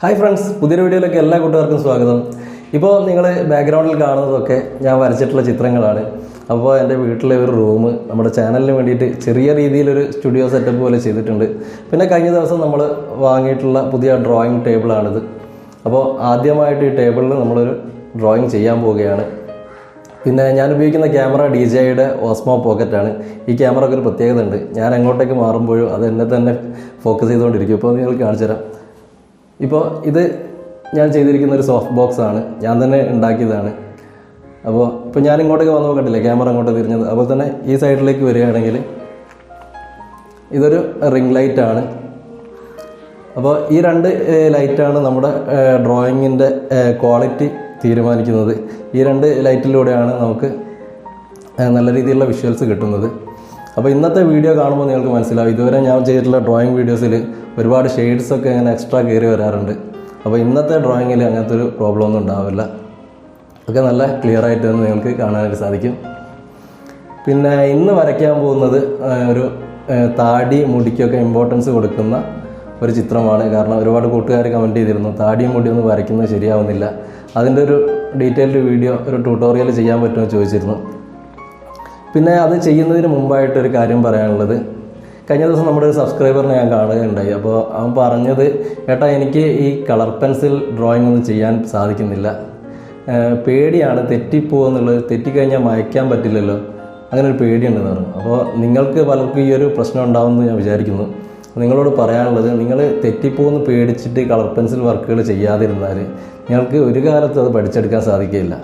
Hi friends, പുതിയൊരു വീഡിയോയിലേക്ക് എല്ലാ കൂട്ടുകാർക്കും സ്വാഗതം. ഇപ്പോൾ നിങ്ങൾ ബാക്ക്ഗ്രൗണ്ടിൽ കാണുന്നതൊക്കെ ഞാൻ വരച്ചിട്ടുള്ള ചിത്രങ്ങളാണ്. അപ്പോൾ എൻ്റെ വീട്ടിലെ ഒരു റൂം നമ്മുടെ ചാനലിന് വേണ്ടിയിട്ട് ചെറിയ രീതിയിലൊരു സ്റ്റുഡിയോ സെറ്റപ്പ് പോലെ ചെയ്തിട്ടുണ്ട്. പിന്നെ കഴിഞ്ഞ ദിവസം നമ്മൾ വാങ്ങിയിട്ടുള്ള പുതിയ ഡ്രോയിങ് ടേബിളാണിത്. അപ്പോൾ ആദ്യമായിട്ട് ഈ ടേബിളിൽ നമ്മളൊരു ഡ്രോയിങ് ചെയ്യാൻ പോവുകയാണ്. പിന്നെ ഞാൻ ഉപയോഗിക്കുന്ന ക്യാമറ DJIയുടെ ഓസ്മോ പോക്കറ്റാണ്. ഈ ക്യാമറയ്ക്ക് ഒരു പ്രത്യേകത ഉണ്ട്, ഞാൻ എങ്ങോട്ടേക്ക് മാറുമ്പോഴും അത് എന്നെ തന്നെ ഫോക്കസ് ചെയ്തുകൊണ്ടിരിക്കും. ഇപ്പോൾ നിങ്ങൾക്ക് കാണിച്ചു തരാം. ഇപ്പോൾ ഇത് ഞാൻ ചെയ്തിരിക്കുന്ന ഒരു സോഫ്റ്റ് ബോക്സ് ആണ്, ഞാൻ തന്നെ ഉണ്ടാക്കിയതാണ്. ഇപ്പോൾ ഞാൻ ഇങ്ങോട്ടേക്ക് വന്നു കണ്ടില്ലേ, ക്യാമറ അങ്ങോട്ട് തിരിഞ്ഞത്. അതുപോലെ തന്നെ ഈ സൈഡിലേക്ക് വരികയാണെങ്കിൽ ഇതൊരു റിംഗ് ലൈറ്റാണ്. അപ്പോൾ ഈ രണ്ട് ലൈറ്റാണ് നമ്മുടെ ഡ്രോയിങ്ങിൻ്റെ ക്വാളിറ്റി തീരുമാനിക്കുന്നത്. ഈ രണ്ട് ലൈറ്റിലൂടെയാണ് നമുക്ക് നല്ല രീതിയിലുള്ള വിഷ്വൽസ് കിട്ടുന്നത്. അപ്പോൾ ഇന്നത്തെ വീഡിയോ കാണുമ്പോൾ നിങ്ങൾക്ക് മനസ്സിലാവും, ഇതുവരെ ഞാൻ ചെയ്തിട്ടുള്ള ഡ്രോയിങ് വീഡിയോസിൽ ഒരുപാട് ഷെയ്ഡ്സൊക്കെ ഇങ്ങനെ എക്സ്ട്രാ കയറി വരാറുണ്ട്. അപ്പോൾ ഇന്നത്തെ ഡ്രോയിങ്ങിൽ അങ്ങനത്തെ ഒരു പ്രോബ്ലം ഒന്നും ഉണ്ടാവില്ല, ഒക്കെ നല്ല ക്ലിയർ ആയിട്ട് തന്നെ നിങ്ങൾക്ക് കാണാനായിട്ട് സാധിക്കും. പിന്നെ ഇന്ന് വരയ്ക്കാൻ പോകുന്നത് ഒരു താടി മുടിക്കൊക്കെ ഇമ്പോർട്ടൻസ് കൊടുക്കുന്ന ഒരു ചിത്രമാണ്. കാരണം ഒരുപാട് കൂട്ടുകാർ കമൻറ്റ് ചെയ്തിരുന്നു, താടിയും മുടിയൊന്നും വരയ്ക്കുന്നത് ശരിയാവുന്നില്ല, അതിൻ്റെ ഒരു ഡീറ്റെയിൽഡ് വീഡിയോ, ഒരു ട്യൂട്ടോറിയൽ ചെയ്യാൻ പറ്റുമോ ചോദിച്ചിരുന്നു. പിന്നെ അത് ചെയ്യുന്നതിന് മുമ്പായിട്ടൊരു കാര്യം പറയാനുള്ളത്, കഴിഞ്ഞ ദിവസം നമ്മുടെ ഒരു സബ്സ്ക്രൈബറിനെ ഞാൻ കാണുകയുണ്ടായി. അപ്പോൾ അവൻ പറഞ്ഞത്, ഏട്ടാ എനിക്ക് ഈ കളർ പെൻസിൽ ഡ്രോയിങ് ഒന്നും ചെയ്യാൻ സാധിക്കുന്നില്ല, പേടിയാണ്, തെറ്റിപ്പോകുന്നുള്ളത്, തെറ്റിക്കഴിഞ്ഞാൽ മായ്ക്കാൻ പറ്റില്ലല്ലോ, അങ്ങനെ ഒരു പേടിയുണ്ടെന്ന് പറഞ്ഞു. അപ്പോൾ നിങ്ങൾക്ക് പലർക്കും ഈ ഒരു പ്രശ്നം ഉണ്ടാവുമെന്ന് ഞാൻ വിചാരിക്കുന്നു. നിങ്ങളോട് പറയാനുള്ളത്, നിങ്ങൾ തെറ്റിപ്പോകുന്ന പേടിച്ചിട്ട് കളർ പെൻസിൽ വർക്കുകൾ ചെയ്യാതിരുന്നാൽ നിങ്ങൾക്ക് ഒരു കാലത്തും അത് പഠിച്ചെടുക്കാൻ സാധിക്കില്ല.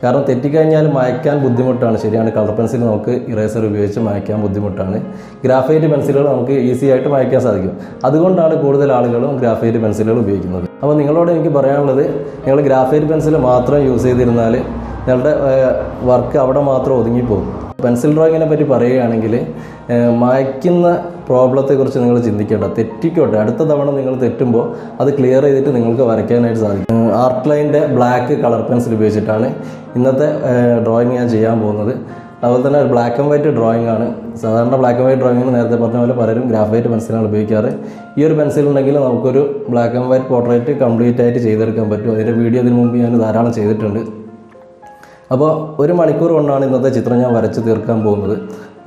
കാരണം തെറ്റിക്കഴിഞ്ഞാൽ മായ്ക്കാൻ ബുദ്ധിമുട്ടാണ്. ശരിയാണ്, കളർ പെൻസിൽ നമുക്ക് ഇറേസർ ഉപയോഗിച്ച് മായ്ക്കാൻ ബുദ്ധിമുട്ടാണ്. ഗ്രാഫൈറ്റ് പെൻസിലുകൾ നമുക്ക് ഈസി ആയിട്ട് മായ്ക്കാൻ സാധിക്കും. അതുകൊണ്ടാണ് കൂടുതൽ ആളുകളും ഗ്രാഫൈറ്റ് പെൻസിലുകൾ ഉപയോഗിക്കുന്നത്. അപ്പോൾ നിങ്ങളോട് എനിക്ക് പറയാനുള്ളത്, നിങ്ങൾ ഗ്രാഫൈറ്റ് പെൻസിൽ മാത്രം യൂസ് ചെയ്തിരുന്നാൽ നിങ്ങളുടെ വർക്ക് അവിടെ മാത്രം ഒതുങ്ങിപ്പോകും. പെൻസിൽ ഡ്രോയിങ്ങിനെ പറ്റി പറയുകയാണെങ്കിൽ, മായ്ക്കുന്ന പ്രോബ്ലത്തെക്കുറിച്ച് നിങ്ങൾ ചിന്തിക്കേണ്ട, തെറ്റിക്കോട്ടെ, അടുത്ത തവണ നിങ്ങൾ തെറ്റുമ്പോൾ അത് ക്ലിയർ ചെയ്തിട്ട് നിങ്ങൾക്ക് വരയ്ക്കാനായിട്ട് സാധിക്കും. ആർട്ട് ലൈൻ്റെ ബ്ലാക്ക് കളർ പെൻസിൽ ഉപയോഗിച്ചിട്ടാണ് ഇന്നത്തെ ഡ്രോയിങ് ഞാൻ ചെയ്യാൻ പോകുന്നത്. അതുപോലെ തന്നെ ബ്ലാക്ക് ആൻഡ് വൈറ്റ് ഡ്രോയിങ് ആണ്. സാധാരണ ബ്ലാക്ക് ആൻഡ് വൈറ്റ് ഡ്രോയിങ്ങിന് നേരത്തെ പറഞ്ഞ പോലെ പലരും ഗ്രാഫൈറ്റ് പെൻസിലാണ് ഉപയോഗിക്കാറ്. ഈ ഒരു പെൻസിൽ ഉണ്ടെങ്കിൽ നമുക്കൊരു black and white portrait complete ആയിട്ട് ചെയ്തെടുക്കാൻ പറ്റും. അതിൻ്റെ വീഡിയോ ഇതിനു മുമ്പ് ഞാൻ ധാരാളം ചെയ്തിട്ടുണ്ട്. അപ്പോൾ 1 മണിക്കൂർ കൊണ്ടാണ് ഇന്നത്തെ ചിത്രം ഞാൻ വരച്ച് തീർക്കാൻ പോകുന്നത്.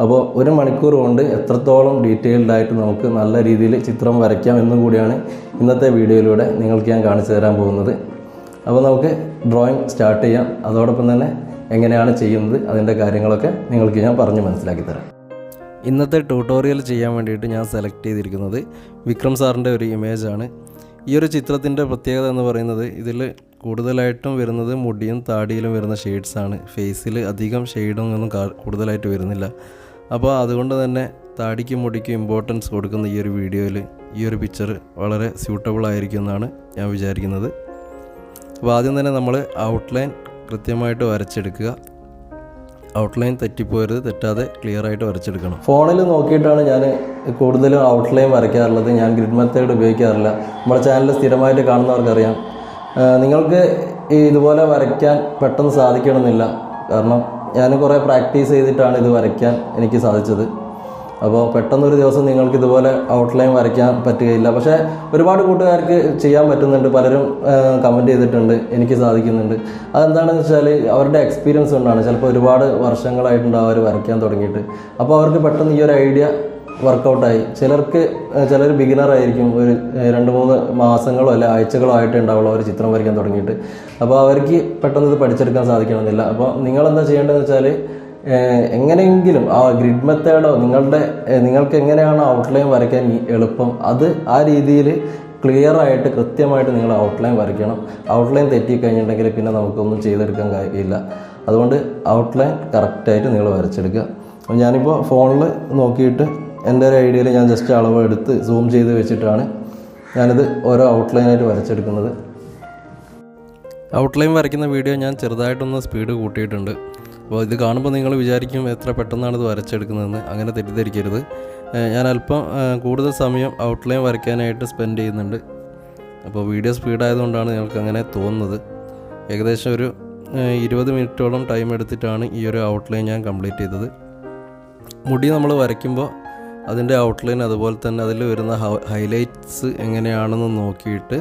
അപ്പോൾ 1 മണിക്കൂർ കൊണ്ട് എത്രത്തോളം ഡീറ്റെയിൽഡായിട്ട് നമുക്ക് നല്ല രീതിയിൽ ചിത്രം വരയ്ക്കാം എന്നും കൂടിയാണ് ഇന്നത്തെ വീഡിയോയിലൂടെ നിങ്ങൾക്ക് ഞാൻ കാണിച്ചു തരാൻ പോകുന്നത്. അപ്പോൾ നമുക്ക് ഡ്രോയിങ് സ്റ്റാർട്ട് ചെയ്യാം. അതോടൊപ്പം തന്നെ എങ്ങനെയാണ് ചെയ്യുന്നത് അതിൻ്റെ കാര്യങ്ങളൊക്കെ നിങ്ങൾക്ക് ഞാൻ പറഞ്ഞ് മനസ്സിലാക്കി തരാം. ഇന്നത്തെ ട്യൂട്ടോറിയൽ ചെയ്യാൻ വേണ്ടിയിട്ട് ഞാൻ സെലക്ട് ചെയ്തിരിക്കുന്നത് വിക്രം സാറിൻ്റെ ഒരു ഇമേജാണ്. ഈ ഒരു ചിത്രത്തിൻ്റെ പ്രത്യേകത എന്ന് പറയുന്നത്, ഇതിൽ കൂടുതലായിട്ടും വരുന്നത് മുടിയും താടിയിലും വരുന്ന ഷെയ്ഡ്സാണ്. ഫേസിൽ അധികം ഷെയ്ഡൊന്നും കൂടുതലായിട്ട് വരുന്നില്ല. അപ്പോൾ അതുകൊണ്ട് തന്നെ താടിക്കും മുടിക്കും ഇമ്പോർട്ടൻസ് കൊടുക്കുന്ന ഈ ഒരു വീഡിയോയിൽ ഈ ഒരു പിക്ചർ വളരെ സ്യൂട്ടബിൾ ആയിരിക്കും എന്നാണ് ഞാൻ വിചാരിക്കുന്നത്. അപ്പോൾ ആദ്യം തന്നെ നമ്മൾ ഔട്ട്ലൈൻ കൃത്യമായിട്ട് വരച്ചെടുക്കുക. ഔട്ട്ലൈൻ തെറ്റിപ്പോരുത്, തെറ്റാതെ ക്ലിയർ ആയിട്ട് വരച്ചെടുക്കണം. ഫോണിൽ നോക്കിയിട്ടാണ് ഞാൻ കൂടുതലും ഔട്ട്ലൈൻ വരയ്ക്കാറുള്ളത്. ഞാൻ ഗ്രിഡ് മെത്തേഡ് ഉപയോഗിക്കാറില്ല. നമ്മുടെ ചാനൽ സ്ഥിരമായിട്ട് കാണുന്നവർക്കറിയാം. നിങ്ങൾക്ക് ഇതുപോലെ വരയ്ക്കാൻ പെട്ടെന്ന് സാധിക്കണമെന്നില്ല. കാരണം ഞാൻ കുറേ പ്രാക്ടീസ് ചെയ്തിട്ടാണ് ഇത് വരയ്ക്കാൻ എനിക്ക് സാധിച്ചത്. അപ്പോൾ പെട്ടെന്നൊരു ദിവസം നിങ്ങൾക്ക് ഇതുപോലെ ഔട്ട്ലൈൻ വരയ്ക്കാൻ പറ്റുകയില്ല. പക്ഷേ ഒരുപാട് കൂട്ടുകാർക്ക് ചെയ്യാൻ പറ്റുന്നുണ്ട്. പലരും കമൻറ്റ് ചെയ്തിട്ടുണ്ട്, എനിക്ക് സാധിക്കുന്നുണ്ട്. അതെന്താണെന്ന് വെച്ചാൽ അവരുടെ എക്സ്പീരിയൻസ് കൊണ്ടാണ്. ചിലപ്പോൾ ഒരുപാട് വർഷങ്ങളായിട്ടുണ്ടാവും അവർ വരയ്ക്കാൻ തുടങ്ങിയിട്ട്. അപ്പോൾ അവർക്ക് പെട്ടെന്ന് ഈ ഒരു ഐഡിയ വർക്കൗട്ടായി. ചിലർ ബിഗിനർ ആയിരിക്കും, ഒരു 2-3 മാസങ്ങളോ അല്ല ആഴ്ചകളോ ആയിട്ട് ഉണ്ടാവുള്ളൂ അവർ ചിത്രം വരയ്ക്കാൻ തുടങ്ങിയിട്ട്. അപ്പോൾ അവർക്ക് പെട്ടെന്ന് ഇത് പഠിച്ചെടുക്കാൻ സാധിക്കണമെന്നില്ല. അപ്പോൾ നിങ്ങളെന്താ ചെയ്യേണ്ടതെന്ന് വെച്ചാൽ, എങ്ങനെയെങ്കിലും ആ ഗ്രിഡ് മെത്തേഡോ നിങ്ങൾക്ക് എങ്ങനെയാണ് ഔട്ട്ലൈൻ വരയ്ക്കാൻ എളുപ്പം, അത് ആ രീതിയിൽ ക്ലിയർ ആയിട്ട് കൃത്യമായിട്ട് നിങ്ങൾ ഔട്ട്ലൈൻ വരയ്ക്കണം. ഔട്ട്ലൈൻ തെറ്റിക്കഴിഞ്ഞിട്ടുണ്ടെങ്കിൽ പിന്നെ നമുക്കൊന്നും ചെയ്തെടുക്കാൻ കഴിയില്ല. അതുകൊണ്ട് ഔട്ട്ലൈൻ കറക്റ്റായിട്ട് നിങ്ങൾ വരച്ചെടുക്കുക. അപ്പോൾ ഞാനിപ്പോൾ ഫോണിൽ നോക്കിയിട്ട് എൻ്റെ ഒരു ഐഡിയയിൽ ഞാൻ ജസ്റ്റ് അളവ് എടുത്ത് സൂം ചെയ്ത് വെച്ചിട്ടാണ് ഞാനിത് ഓരോ ഔട്ട്ലൈനായിട്ട് വരച്ചെടുക്കുന്നത്. ഔട്ട്ലൈൻ വരയ്ക്കുന്ന വീഡിയോ ഞാൻ ചെറുതായിട്ടൊന്ന് സ്പീഡ് കൂട്ടിയിട്ടുണ്ട്. അപ്പോൾ ഇത് കാണുമ്പോൾ നിങ്ങൾ വിചാരിക്കും എത്ര പെട്ടെന്നാണ് ഇത് വരച്ചെടുക്കുന്നതെന്ന്. അങ്ങനെ തെറ്റിദ്ധരിക്കരുത്. ഞാൻ അല്പം കൂടുതൽ സമയം ഔട്ട്ലൈൻ വരയ്ക്കാനായിട്ട് സ്പെൻഡ് ചെയ്യുന്നുണ്ട്. അപ്പോൾ വീഡിയോ സ്പീഡായതുകൊണ്ടാണ് നിങ്ങൾക്ക് അങ്ങനെ തോന്നുന്നത്. ഏകദേശം ഒരു 20 മിനിറ്റോളം ടൈം എടുത്തിട്ടാണ് ഈ ഒരു ഔട്ട്ലൈൻ ഞാൻ കംപ്ലീറ്റ് ചെയ്തത്. മുടി നമ്മൾ വരയ്ക്കുമ്പോൾ അതിൻ്റെ ഔട്ട്ലൈൻ അതുപോലെ തന്നെ അതിൽ വരുന്ന ഹൈലൈറ്റ്സ് എങ്ങനെയാണെന്ന് നോക്കിയിട്ട്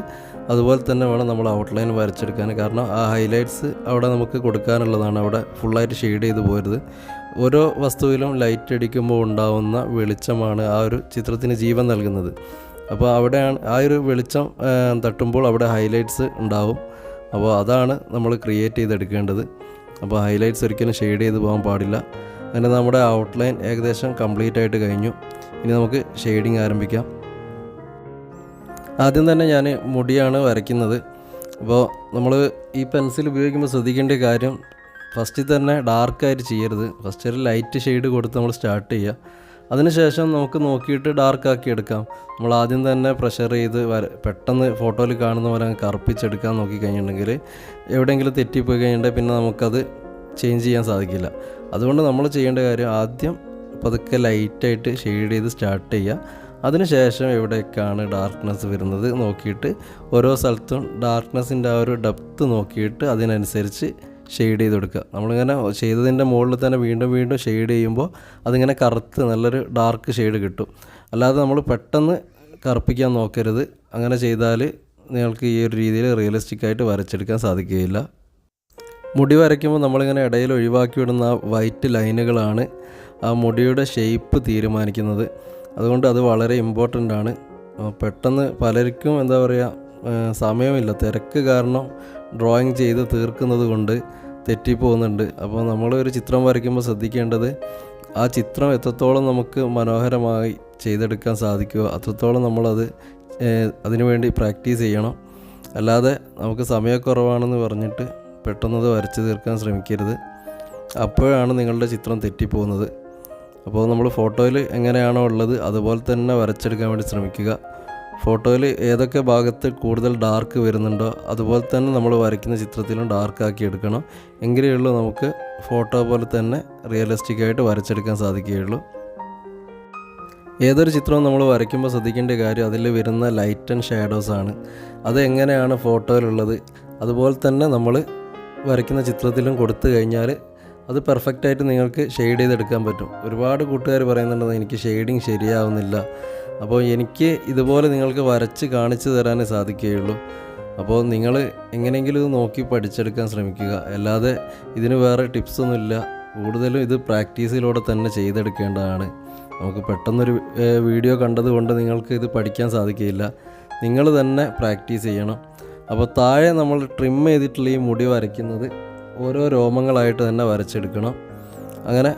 അതുപോലെ തന്നെ വേണം നമ്മൾ ഔട്ട്ലൈൻ വരച്ചെടുക്കാൻ. കാരണം ആ ഹൈലൈറ്റ്സ് അവിടെ നമുക്ക് കൊടുക്കാനുള്ളതാണ്. അവിടെ ഫുള്ളായിട്ട് ഷെയ്ഡ് ചെയ്ത് പോരുത്. ഓരോ വസ്തുവിലും ലൈറ്റ് അടിക്കുമ്പോൾ ഉണ്ടാവുന്ന വെളിച്ചമാണ് ആ ഒരു ചിത്രത്തിന് ജീവൻ നൽകുന്നത്. അപ്പോൾ അവിടെയാണ് ആ ഒരു വെളിച്ചം തട്ടുമ്പോൾ അവിടെ ഹൈലൈറ്റ്സ് ഉണ്ടാവും. അപ്പോൾ അതാണ് നമ്മൾ ക്രിയേറ്റ് ചെയ്തെടുക്കേണ്ടത്. അപ്പോൾ ഹൈലൈറ്റ്സ് ഒരിക്കലും ഷെയ്ഡ് ചെയ്ത് പോകാൻ പാടില്ല. അങ്ങനെ നമ്മുടെ ഔട്ട്ലൈൻ ഏകദേശം കംപ്ലീറ്റ് ആയിട്ട് കഴിഞ്ഞു. ഇനി നമുക്ക് ഷെയ്ഡിങ് ആരംഭിക്കാം. ആദ്യം തന്നെ ഞാൻ മുടിയാണ് വരയ്ക്കുന്നത്. അപ്പോൾ നമ്മൾ ഈ പെൻസിൽ ഉപയോഗിക്കുമ്പോൾ ശ്രദ്ധിക്കേണ്ട കാര്യം ഫസ്റ്റിൽ തന്നെ ഡാർക്കായിട്ട് ചെയ്യരുത്. ഫസ്റ്റ് ഒരു ലൈറ്റ് ഷെയ്ഡ് കൊടുത്ത് നമ്മൾ സ്റ്റാർട്ട് ചെയ്യുക. അതിനുശേഷം നമുക്ക് നോക്കിയിട്ട് ഡാർക്കാക്കി എടുക്കാം. നമ്മൾ ആദ്യം തന്നെ പ്രഷർ ചെയ്ത് പെട്ടെന്ന് ഫോട്ടോയിൽ കാണുന്ന പോലെ കറുപ്പിച്ചെടുക്കാൻ നോക്കിക്കഴിഞ്ഞിട്ടുണ്ടെങ്കിൽ എവിടെയെങ്കിലും തെറ്റിപ്പോയി കഴിഞ്ഞിട്ടുണ്ടെങ്കിൽ പിന്നെ നമുക്കത് ചേഞ്ച് ചെയ്യാൻ സാധിക്കില്ല. അതുകൊണ്ട് നമ്മൾ ചെയ്യേണ്ട കാര്യം ആദ്യം പതുക്കെ ലൈറ്റായിട്ട് ഷെയ്ഡ് ചെയ്ത് സ്റ്റാർട്ട് ചെയ്യുക. അതിനുശേഷം എവിടെയൊക്കെയാണ് ഡാർക്ക്നെസ് വരുന്നത് നോക്കിയിട്ട് ഓരോ സ്ഥലത്തും ഡാർക്ക്നെസ്സിൻ്റെ ആ ഒരു ഡെപ്ത്ത് നോക്കിയിട്ട് അതിനനുസരിച്ച് ഷെയ്ഡ് ചെയ്ത് കൊടുക്കുക. നമ്മളിങ്ങനെ ചെയ്തതിൻ്റെ മുകളിൽ തന്നെ വീണ്ടും വീണ്ടും ഷെയ്ഡ് ചെയ്യുമ്പോൾ അതിങ്ങനെ കറുത്ത് നല്ലൊരു ഡാർക്ക് ഷെയ്ഡ് കിട്ടും. അല്ലാതെ നമ്മൾ പെട്ടെന്ന് കറുപ്പിക്കാൻ നോക്കരുത്. അങ്ങനെ ചെയ്താൽ നിങ്ങൾക്ക് ഈ ഒരു രീതിയിൽ റിയലിസ്റ്റിക്കായിട്ട് വരച്ചെടുക്കാൻ സാധിക്കുകയില്ല. മുടി വരയ്ക്കുമ്പോൾ നമ്മളിങ്ങനെ ഇടയിൽ ഒഴിവാക്കി വിടുന്ന ആ വൈറ്റ് ലൈനുകളാണ് ആ മുടിയുടെ ഷേപ്പ് തീരുമാനിക്കുന്നത്. അതുകൊണ്ട് അത് വളരെ ഇമ്പോർട്ടൻ്റ് ആണ്. പെട്ടെന്ന് പലർക്കും എന്താ പറയുക, സമയമില്ല, തിരക്ക് കാരണം ഡ്രോയിങ് ചെയ്ത് തീർക്കുന്നത് കൊണ്ട് തെറ്റിപ്പോകുന്നുണ്ട്. അപ്പോൾ നമ്മളൊരു ചിത്രം വരയ്ക്കുമ്പോൾ ശ്രദ്ധിക്കേണ്ടത് ആ ചിത്രം എത്രത്തോളം നമുക്ക് മനോഹരമായി ചെയ്തെടുക്കാൻ സാധിക്കുമോ അത്രത്തോളം നമ്മളത് അതിനുവേണ്ടി പ്രാക്ടീസ് ചെയ്യണം. അല്ലാതെ നമുക്ക് സമയക്കുറവാണെന്ന് പറഞ്ഞിട്ട് പെട്ടെന്നത് വരച്ച് തീർക്കാൻ ശ്രമിക്കരുത്. അപ്പോഴാണ് നിങ്ങളുടെ ചിത്രം തെറ്റിപ്പോകുന്നത്. അപ്പോൾ നമ്മൾ ഫോട്ടോയിൽ എങ്ങനെയാണോ ഉള്ളത് അതുപോലെ തന്നെ വരച്ചെടുക്കാൻ വേണ്ടി ശ്രമിക്കുക. ഫോട്ടോയിൽ ഏതൊക്കെ ഭാഗത്ത് കൂടുതൽ ഡാർക്ക് വരുന്നുണ്ടോ അതുപോലെ തന്നെ നമ്മൾ വരയ്ക്കുന്ന ചിത്രത്തിലും ഡാർക്കാക്കി എടുക്കണം. എങ്കിലേ ഉള്ളൂ നമുക്ക് ഫോട്ടോ പോലെ തന്നെ റിയലിസ്റ്റിക്കായിട്ട് വരച്ചെടുക്കാൻ സാധിക്കുകയുള്ളൂ. ഏതൊരു ചിത്രവും നമ്മൾ വരയ്ക്കുമ്പോൾ ശ്രദ്ധിക്കേണ്ട കാര്യം അതിൽ വരുന്ന ലൈറ്റ് ആൻഡ് ഷാഡോസാണ്. അത് എങ്ങനെയാണ് ഫോട്ടോയിലുള്ളത് അതുപോലെ തന്നെ നമ്മൾ വരയ്ക്കുന്ന ചിത്രത്തിലും കൊടുത്തു കഴിഞ്ഞാൽ അത് പെർഫെക്റ്റായിട്ട് നിങ്ങൾക്ക് ഷെയ്ഡ് ചെയ്തെടുക്കാൻ പറ്റും. ഒരുപാട് കൂട്ടുകാർ പറയുന്നുണ്ടെന്ന് എനിക്ക് ഷെയ്ഡിങ് ശരിയാവുന്നില്ല. അപ്പോൾ എനിക്ക് ഇതുപോലെ നിങ്ങൾക്ക് വരച്ച് കാണിച്ചു തരാനേ സാധിക്കുകയുള്ളൂ. അപ്പോൾ നിങ്ങൾ എങ്ങനെയെങ്കിലും ഇത് നോക്കി പഠിച്ചെടുക്കാൻ ശ്രമിക്കുക. അല്ലാതെ ഇതിന് വേറെ ടിപ്സൊന്നുമില്ല. കൂടുതലും ഇത് പ്രാക്ടീസിലൂടെ തന്നെ ചെയ്തെടുക്കേണ്ടതാണ്. നമുക്ക് പെട്ടെന്നൊരു വീഡിയോ കണ്ടതുകൊണ്ട് നിങ്ങൾക്ക് ഇത് പഠിക്കാൻ സാധിക്കില്ല. നിങ്ങൾ തന്നെ പ്രാക്ടീസ് ചെയ്യണം. അപ്പോൾ താഴെ നമ്മൾ ട്രിം ചെയ്തിട്ടുള്ള ഈ മുടി വരയ്ക്കുന്നത് ഓരോ രോമങ്ങളായിട്ട് തന്നെ വരച്ചെടുക്കണം. അങ്ങനെ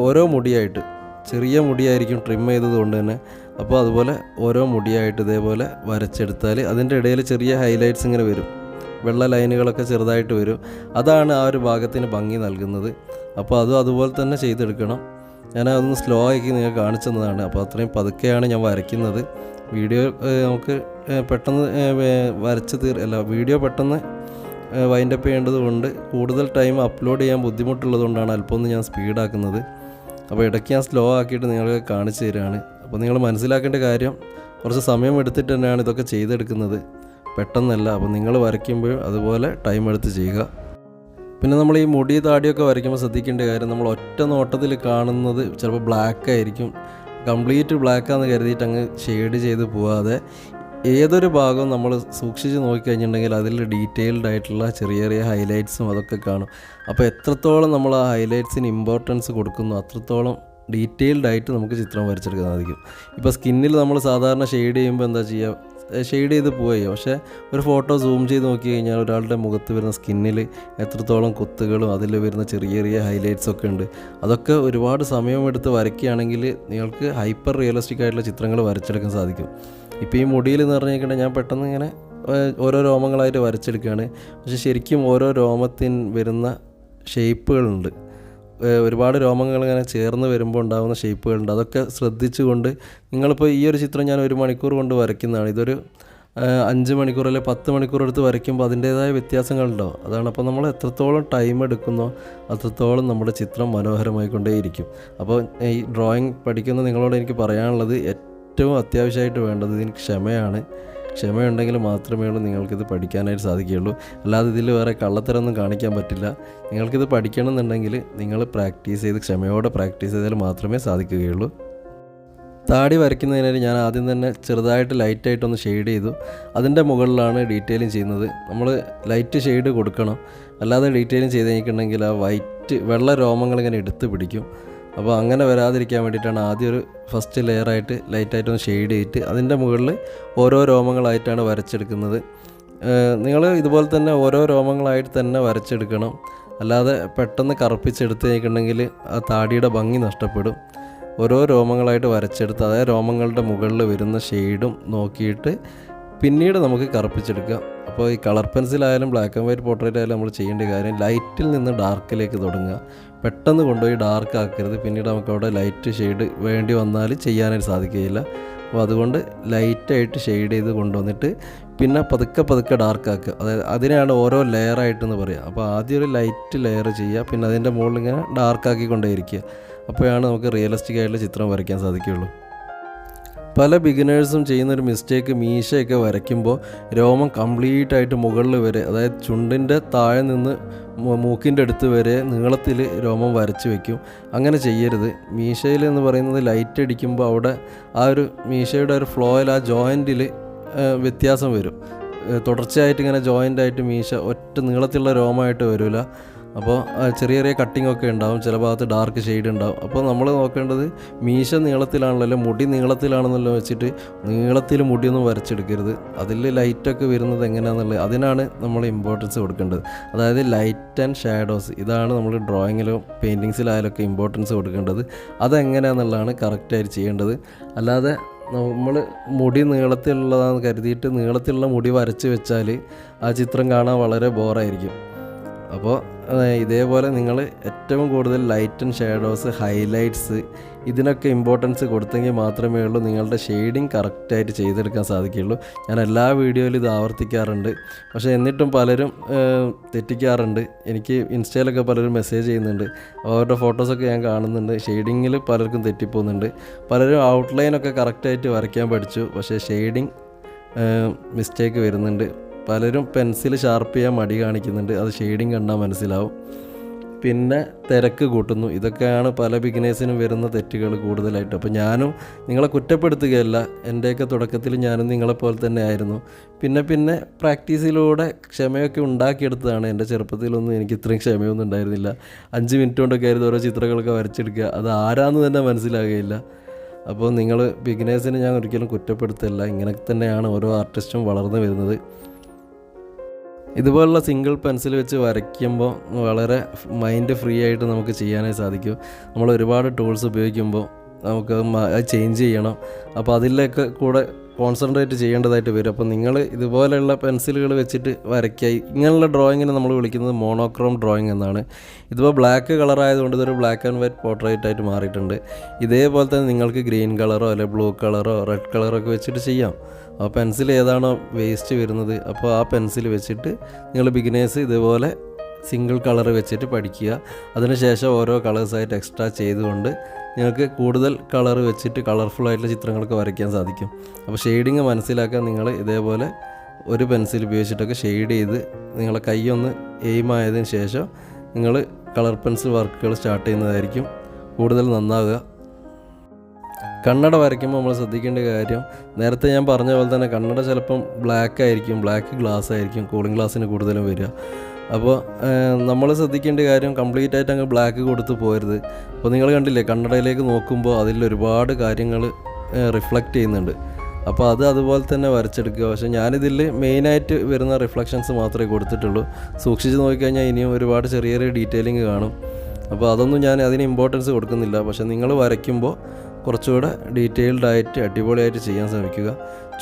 ഓരോ മുടിയായിട്ട്, ചെറിയ മുടിയായിരിക്കും ട്രിം ചെയ്തത് കൊണ്ട് തന്നെ. അപ്പോൾ അതുപോലെ ഓരോ മുടിയായിട്ട് ഇതേപോലെ വരച്ചെടുത്താൽ അതിൻ്റെ ഇടയിൽ ചെറിയ ഹൈലൈറ്റ്സ് ഇങ്ങനെ വരും, വെള്ള ലൈനുകളൊക്കെ ചെറുതായിട്ട് വരും. അതാണ് ആ ഒരു ഭാഗത്തിന് ഭംഗി നൽകുന്നത്. അപ്പോൾ അതുപോലെ തന്നെ ചെയ്തെടുക്കണം. ഞാൻ അതൊന്ന് സ്ലോ ആക്കി നിങ്ങൾക്ക് കാണിച്ചു തന്നതാണ്. അപ്പോൾ അത്രയും പതുക്കെയാണ് ഞാൻ വരയ്ക്കുന്നത്. വീഡിയോ നമുക്ക് പെട്ടെന്ന് വീഡിയോ പെട്ടെന്ന് വൈൻഡപ്പ് ചെയ്യേണ്ടത് കൊണ്ട് കൂടുതൽ ടൈം അപ്ലോഡ് ചെയ്യാൻ ബുദ്ധിമുട്ടുള്ളതുകൊണ്ടാണ് അല്പം ഒന്ന് ഞാൻ സ്പീഡാക്കുന്നത്. അപ്പോൾ ഇടയ്ക്ക് ഞാൻ സ്ലോ ആക്കിയിട്ട് നിങ്ങൾക്ക് കാണിച്ചു തരികയാണ്. അപ്പോൾ നിങ്ങൾ മനസ്സിലാക്കേണ്ട കാര്യം കുറച്ച് സമയം എടുത്തിട്ട് തന്നെയാണ് ഇതൊക്കെ ചെയ്തെടുക്കുന്നത്, പെട്ടെന്നല്ല. അപ്പോൾ നിങ്ങൾ വരയ്ക്കുമ്പോൾ അതുപോലെ ടൈം എടുത്ത് ചെയ്യുക. പിന്നെ നമ്മൾ ഈ മുടി താടിയൊക്കെ വരയ്ക്കുമ്പോൾ ശ്രദ്ധിക്കേണ്ട കാര്യം, നമ്മൾ ഒറ്റ നോട്ടത്തിൽ കാണുന്നത് ചിലപ്പോൾ ബ്ലാക്ക് ആയിരിക്കും. കംപ്ലീറ്റ് ബ്ലാക്കാന്ന് കരുതിയിട്ട് അങ്ങ് ഷെയ്ഡ് ചെയ്ത് പോവാതെ ഏതൊരു ഭാഗവും നമ്മൾ സൂക്ഷിച്ച് നോക്കിക്കഴിഞ്ഞിട്ടുണ്ടെങ്കിൽ അതിൽ ഡീറ്റെയിൽഡ് ആയിട്ടുള്ള ചെറിയ ചെറിയ ഹൈലൈറ്റ്സും അതൊക്കെ കാണും. അപ്പോൾ എത്രത്തോളം നമ്മൾ ആ ഹൈലൈറ്റ്സിന് ഇമ്പോർട്ടൻസ് കൊടുക്കുന്നു അത്രത്തോളം ഡീറ്റെയിൽഡ് ആയിട്ട് നമുക്ക് ചിത്രം വരച്ചെടുക്കാൻ സാധിക്കും. ഇപ്പോൾ സ്കിന്നിൽ നമ്മൾ സാധാരണ ഷെയ്ഡ് ചെയ്യുമ്പോൾ എന്താ ചെയ്യുക, ഷെയ്ഡ് ചെയ്ത് പോവുകയോ. പക്ഷേ ഒരു ഫോട്ടോ സൂം ചെയ്ത് നോക്കി കഴിഞ്ഞാൽ ഒരാളുടെ മുഖത്ത് വരുന്ന സ്കിന്നിൽ എത്രത്തോളം കുത്തുകളും അതിൽ വരുന്ന ചെറിയ ചെറിയ ഹൈലൈറ്റ്സൊക്കെ ഉണ്ട്. അതൊക്കെ ഒരുപാട് സമയമെടുത്ത് വരയ്ക്കുകയാണെങ്കിൽ നിങ്ങൾക്ക് ഹൈപ്പർ റിയലിസ്റ്റിക് ആയിട്ടുള്ള ചിത്രങ്ങൾ വരച്ചെടുക്കാൻ സാധിക്കും. ഇപ്പോൾ ഈ മുടിയിൽ എന്ന് പറഞ്ഞു കഴിഞ്ഞാൽ ഞാൻ പെട്ടെന്ന് ഇങ്ങനെ ഓരോ രോമങ്ങളായിട്ട് വരച്ചെടുക്കുകയാണ്. പക്ഷേ ശരിക്കും ഓരോ രോമത്തിന് വരുന്ന ഷേപ്പുകളുണ്ട്. ഒരുപാട് രോമങ്ങൾ ഇങ്ങനെ ചേർന്ന് വരുമ്പോൾ ഉണ്ടാകുന്ന ഷേപ്പുകളുണ്ട്. അതൊക്കെ ശ്രദ്ധിച്ചുകൊണ്ട് നിങ്ങളിപ്പോൾ ഈ ഒരു ചിത്രം ഞാൻ 1 മണിക്കൂർ കൊണ്ട് വരയ്ക്കുന്നതാണ്. ഇതൊരു 5 മണിക്കൂർ അല്ലെങ്കിൽ 10 മണിക്കൂർ എടുത്ത് വരയ്ക്കുമ്പോൾ അതിൻ്റേതായ വ്യത്യാസങ്ങളുണ്ടാവും. അതാണ്. അപ്പോൾ നമ്മൾ എത്രത്തോളം ടൈം എടുക്കുന്നോ അത്രത്തോളം നമ്മുടെ ചിത്രം മനോഹരമായിക്കൊണ്ടേയിരിക്കും. അപ്പോൾ ഈ ഡ്രോയിങ് പഠിക്കുന്ന നിങ്ങളോട് എനിക്ക് പറയാനുള്ളത് ഏറ്റവും അത്യാവശ്യമായിട്ട് വേണ്ടത് ഇതിന് ക്ഷമയാണ്. ക്ഷമയുണ്ടെങ്കിൽ മാത്രമേ ഉള്ളൂ നിങ്ങൾക്കിത് പഠിക്കാനായിട്ട് സാധിക്കുകയുള്ളൂ. അല്ലാതെ ഇതിൽ വേറെ കള്ളത്തരമൊന്നും കാണിക്കാൻ പറ്റില്ല. നിങ്ങൾക്കിത് പഠിക്കണമെന്നുണ്ടെങ്കിൽ നിങ്ങൾ പ്രാക്ടീസ് ചെയ്ത് ക്ഷമയോടെ പ്രാക്ടീസ് ചെയ്താൽ മാത്രമേ സാധിക്കുകയുള്ളൂ. താടി വരയ്ക്കുന്നതിനായി ഞാൻ ആദ്യം തന്നെ ചെറുതായിട്ട് ലൈറ്റായിട്ടൊന്ന് ഷെയ്ഡ് ചെയ്തു. അതിൻ്റെ മുകളിലാണ് ഡീറ്റെയിലിംഗ് ചെയ്യുന്നത്. നമ്മൾ ലൈറ്റ് ഷെയ്ഡ് കൊടുക്കണം, അല്ലാതെ ഡീറ്റെയിലിംഗ് ചെയ്ത് കഴിഞ്ഞിട്ടുണ്ടെങ്കിൽ ആ വെള്ള രോമങ്ങളിങ്ങനെ എടുത്ത് പിടിക്കും. അപ്പോൾ അങ്ങനെ വരാതിരിക്കാൻ വേണ്ടിയിട്ടാണ് ആദ്യം ഒരു ഫസ്റ്റ് ലെയറായിട്ട് ലൈറ്റായിട്ടൊന്ന് ഷെയ്ഡ് ചെയ്തിട്ട് അതിൻ്റെ മുകളിൽ ഓരോ രോമങ്ങളായിട്ടാണ് വരച്ചെടുക്കുന്നത്. നിങ്ങൾ ഇതുപോലെ തന്നെ ഓരോ രോമങ്ങളായിട്ട് തന്നെ വരച്ചെടുക്കണം, അല്ലാതെ പെട്ടെന്ന് കറുപ്പിച്ചെടുത്ത് കഴിഞ്ഞിട്ടുണ്ടെങ്കിൽ ആ താടിയുടെ ഭംഗി നഷ്ടപ്പെടും. ഓരോ രോമങ്ങളായിട്ട് വരച്ചെടുത്ത് അതേ രോമങ്ങളുടെ മുകളിൽ വരുന്ന ഷെയ്ഡും നോക്കിയിട്ട് പിന്നീട് നമുക്ക് കറുപ്പിച്ചെടുക്കാം. അപ്പോൾ ഈ കളർ പെൻസിലായാലും ബ്ലാക്ക് ആൻഡ് വൈറ്റ് പോർട്രേറ്റ് ആയാലും നമ്മൾ ചെയ്യേണ്ട കാര്യം ലൈറ്റിൽ നിന്ന് ഡാർക്കിലേക്ക് തുടങ്ങുക. പെട്ടെന്ന് കൊണ്ടുപോയി ഡാർക്ക് ആക്കരുത്, പിന്നീട് നമുക്ക് അവിടെ ലൈറ്റ് ഷെയ്ഡ് വേണ്ടി വന്നാൽ ചെയ്യാനായിട്ട് സാധിക്കുകയില്ല. അപ്പോൾ അതുകൊണ്ട് ലൈറ്റായിട്ട് ഷെയ്ഡ് ചെയ്ത് കൊണ്ടുവന്നിട്ട് പിന്നെ പതുക്കെ ഡാർക്ക് ആക്കുക. അതായത് അതിനെയാണ് ഓരോ ലെയറായിട്ടെന്ന് പറയുക. അപ്പോൾ ആദ്യം ഒരു ലൈറ്റ് ലെയർ ചെയ്യുക, പിന്നെ അതിൻ്റെ മുകളിൽ ഇങ്ങനെ ഡാർക്കാക്കി കൊണ്ടേയിരിക്കുക. അപ്പോഴാണ് നമുക്ക് റിയലിസ്റ്റിക് ആയിട്ടുള്ള ചിത്രം വരയ്ക്കാൻ സാധിക്കുകയുള്ളൂ. പല ബിഗിനേഴ്സും ചെയ്യുന്നൊരു മിസ്റ്റേക്ക്, മീശയൊക്കെ വരയ്ക്കുമ്പോൾ രോമം കംപ്ലീറ്റ് ആയിട്ട് മുകളിൽ വരെ, അതായത് ചുണ്ടിൻ്റെ താഴെ നിന്ന് മൂക്കിൻ്റെ അടുത്ത് വരെ നീളത്തിൽ രോമം വരച്ച് വയ്ക്കും. അങ്ങനെ ചെയ്യരുത്. മീശയിൽ എന്ന് പറയുന്നത് ലൈറ്റ് അടിക്കുമ്പോൾ അവിടെ ആ ഒരു മീശയുടെ ഒരു ഫ്ലോയിൽ ആ ജോയിൻറ്റിൽ വ്യത്യാസം വരും. തുടർച്ചയായിട്ട് ഇങ്ങനെ ജോയിൻ്റായിട്ട് മീശ ഒറ്റ നീളത്തിലുള്ള രോമമായിട്ട് വരില്ല. അപ്പോൾ ചെറിയ ചെറിയ കട്ടിങ്ങൊക്കെ ഉണ്ടാവും, ചില ഭാഗത്ത് ഡാർക്ക് ഷെയ്ഡ് ഉണ്ടാവും. അപ്പോൾ നമ്മൾ നോക്കേണ്ടത് മീശ നീളത്തിലാണല്ലോ, മുടി നീളത്തിലാണെന്നല്ലോ വെച്ചിട്ട് നീളത്തിൽ മുടിയൊന്നും വരച്ചെടുക്കരുത്. അതിൽ ലൈറ്റൊക്കെ വരുന്നത് എങ്ങനെയാണെന്നുള്ളത് അതിനാണ് നമ്മൾ ഇമ്പോർട്ടൻസ് കൊടുക്കേണ്ടത്. അതായത് ലൈറ്റ് ആൻഡ് ഷാഡോസ്, ഇതാണ് നമ്മൾ ഡ്രോയിങ്ങിലോ പെയിൻറ്റിങ്സിലായാലൊക്കെ ഇമ്പോർട്ടൻസ് കൊടുക്കേണ്ടത്. അതെങ്ങനെയാണെന്നുള്ളതാണ് കറക്റ്റായിട്ട് ചെയ്യേണ്ടത്. അല്ലാതെ നമ്മൾ മുടി നീളത്തിലുള്ളതാണെന്ന് കരുതിയിട്ട് നീളത്തിലുള്ള മുടി വരച്ച് വെച്ചാൽ ആ ചിത്രം കാണാൻ വളരെ ബോറായിരിക്കും. അപ്പോൾ ഇതേപോലെ നിങ്ങൾ ഏറ്റവും കൂടുതൽ ലൈറ്റ് ആൻഡ് ഷാഡോസ്, ഹൈലൈറ്റ്സ് ഇതിനൊക്കെ ഇമ്പോർട്ടൻസ് കൊടുത്തെങ്കിൽ മാത്രമേ ഉള്ളൂ നിങ്ങളുടെ ഷെയ്ഡിങ് കറക്റ്റായിട്ട് ചെയ്തെടുക്കാൻ സാധിക്കുകയുള്ളൂ. ഞാൻ എല്ലാ വീഡിയോയിലും ഇത് ആവർത്തിക്കാറുണ്ട്, പക്ഷേ എന്നിട്ടും പലരും തെറ്റിക്കാറുണ്ട്. എനിക്ക് ഇൻസ്റ്റയിലൊക്കെ പലരും മെസ്സേജ് ചെയ്യുന്നുണ്ട്, അവരുടെ ഫോട്ടോസൊക്കെ ഞാൻ കാണുന്നുണ്ട്, ഷെയ്ഡിങ്ങിൽ പലർക്കും തെറ്റിപ്പോകുന്നുണ്ട്. പലരും ഔട്ട്ലൈനൊക്കെ കറക്റ്റായിട്ട് വരയ്ക്കാൻ പഠിച്ചു, പക്ഷേ ഷെയ്ഡിങ് മിസ്റ്റേക്ക് വരുന്നുണ്ട്. പലരും പെൻസിൽ ഷാർപ്പ് ചെയ്യാൻ മടി കാണിക്കുന്നുണ്ട്, അത് ഷെയ്ഡിങ് കണ്ടാൽ മനസ്സിലാവും. പിന്നെ തിരക്ക് കൂട്ടുന്നു. ഇതൊക്കെയാണ് പല ബിഗിനേഴ്സിനും വരുന്ന തെറ്റുകൾ കൂടുതലായിട്ട്. അപ്പോൾ ഞാനും നിങ്ങളെ കുറ്റപ്പെടുത്തുകയല്ല, എൻ്റെയൊക്കെ തുടക്കത്തിൽ ഞാനും നിങ്ങളെപ്പോലെ തന്നെ ആയിരുന്നു. പിന്നെ പ്രാക്ടീസിലൂടെ ക്ഷമയൊക്കെ ഉണ്ടാക്കിയെടുത്തതാണ്. എൻ്റെ ചെറുപ്പത്തിലൊന്നും എനിക്ക് ഇത്രയും ക്ഷമയൊന്നും ഉണ്ടായിരുന്നില്ല. 5 മിനിറ്റ് കൊണ്ടൊക്കെ ആയിരുന്നു ഓരോ ചിത്രങ്ങളൊക്കെ വരച്ചെടുക്കുക. അത് ആരാന്ന് തന്നെ മനസ്സിലാകുകയില്ല. അപ്പോൾ നിങ്ങൾ ബിഗിനേഴ്സിനെ ഞാൻ ഒരിക്കലും കുറ്റപ്പെടുത്തില്ല. ഇങ്ങനെ തന്നെയാണ് ഓരോ ആർട്ടിസ്റ്റും വളർന്നു വരുന്നത്. ഇതുപോലുള്ള സിംഗിൾ പെൻസിൽ വെച്ച് വരയ്ക്കുമ്പോൾ വളരെ മൈൻഡ് ഫ്രീ ആയിട്ട് നമുക്ക് ചെയ്യാനായി സാധിക്കും. നമ്മൾ ഒരുപാട് ടൂൾസ് ഉപയോഗിക്കുമ്പോൾ നമുക്ക് അത് ചേഞ്ച് ചെയ്യണം. അപ്പോൾ അതിലേക്ക് കൂടെ കോൺസെൻട്രേറ്റ് ചെയ്യേണ്ടതായിട്ട് വരും. അപ്പോൾ നിങ്ങൾ ഇതുപോലെയുള്ള പെൻസിലുകൾ വെച്ചിട്ട് വരയ്ക്കുക. ഇങ്ങനെയുള്ള ഡ്രോയിങ്ങിനെ നമ്മൾ വിളിക്കുന്നത് മോണോക്രോം ഡ്രോയിങ് എന്നാണ്. ഇതിപ്പോൾ ബ്ലാക്ക് കളറായതുകൊണ്ട് ഇതൊരു ബ്ലാക്ക് ആൻഡ് വൈറ്റ് പോർട്രേറ്റ് ആയിട്ട് മാറിയിട്ടുണ്ട്. ഇതേപോലെ തന്നെ നിങ്ങൾക്ക് ഗ്രീൻ കളറോ അല്ലെങ്കിൽ ബ്ലൂ കളറോ റെഡ് കളറോ ഒക്കെ വെച്ചിട്ട് ചെയ്യാം. ആ പെൻസിൽ ഏതാണോ വേസ്റ്റ് വരുന്നത്, അപ്പോൾ ആ പെൻസിൽ വെച്ചിട്ട് നിങ്ങൾ ബിഗിനേഴ്സ് ഇതുപോലെ സിംഗിൾ കളർ വെച്ചിട്ട് പഠിക്കുക. അതിനുശേഷം ഓരോ കളേഴ്സായിട്ട് എക്സ്ട്രാ ചെയ്തുകൊണ്ട് നിങ്ങൾക്ക് കൂടുതൽ കളർ വെച്ചിട്ട് കളർഫുള്ളായിട്ടുള്ള ചിത്രങ്ങളൊക്കെ വരയ്ക്കാൻ സാധിക്കും. അപ്പോൾ ഷെയ്ഡിങ് മനസ്സിലാക്കാൻ നിങ്ങൾ ഇതേപോലെ ഒരു പെൻസിൽ ഉപയോഗിച്ചിട്ടൊക്കെ ഷെയ്ഡ് ചെയ്ത് നിങ്ങളെ കൈയൊന്ന് എയിമായതിന് ശേഷം നിങ്ങൾ കളർ പെൻസിൽ വർക്കുകൾ സ്റ്റാർട്ട് ചെയ്യുന്നതായിരിക്കും കൂടുതൽ നന്നാവുക. കണ്ണട വരയ്ക്കുമ്പോൾ നമ്മൾ ശ്രദ്ധിക്കേണ്ട കാര്യം, നേരത്തെ ഞാൻ പറഞ്ഞ പോലെ തന്നെ കണ്ണട ചിലപ്പം ബ്ലാക്ക് ഗ്ലാസ് ആയിരിക്കും കൂളിംഗ് ഗ്ലാസ്സിന് കൂടുതലും വരിക. അപ്പോൾ നമ്മൾ ശ്രദ്ധിക്കേണ്ട കാര്യം കംപ്ലീറ്റ് ആയിട്ട് അങ്ങ് ബ്ലാക്ക് കൊടുത്ത് പോരുത്. അപ്പോൾ നിങ്ങൾ കണ്ടില്ലേ, കണ്ണടയിലേക്ക് നോക്കുമ്പോൾ അതിൽ ഒരുപാട് കാര്യങ്ങൾ റിഫ്ലക്റ്റ് ചെയ്യുന്നുണ്ട്. അപ്പോൾ അതുപോലെ തന്നെ വരച്ചെടുക്കുക. പക്ഷേ ഞാനിതിൽ മെയിനായിട്ട് വരുന്ന റിഫ്ലക്ഷൻസ് മാത്രമേ കൊടുത്തിട്ടുള്ളൂ. സൂക്ഷിച്ച് നോക്കിക്കഴിഞ്ഞാൽ ഇനിയും ഒരുപാട് ചെറിയ ഡീറ്റെയിലിംഗ് കാണും. അപ്പോൾ അതൊന്നും ഞാൻ അതിന് ഇമ്പോർട്ടൻസ് കൊടുക്കുന്നില്ല. പക്ഷേ നിങ്ങൾ വരയ്ക്കുമ്പോൾ കുറച്ചുകൂടെ ഡീറ്റെയിൽഡായിട്ട് അടിപൊളിയായിട്ട് ചെയ്യാൻ ശ്രമിക്കുക.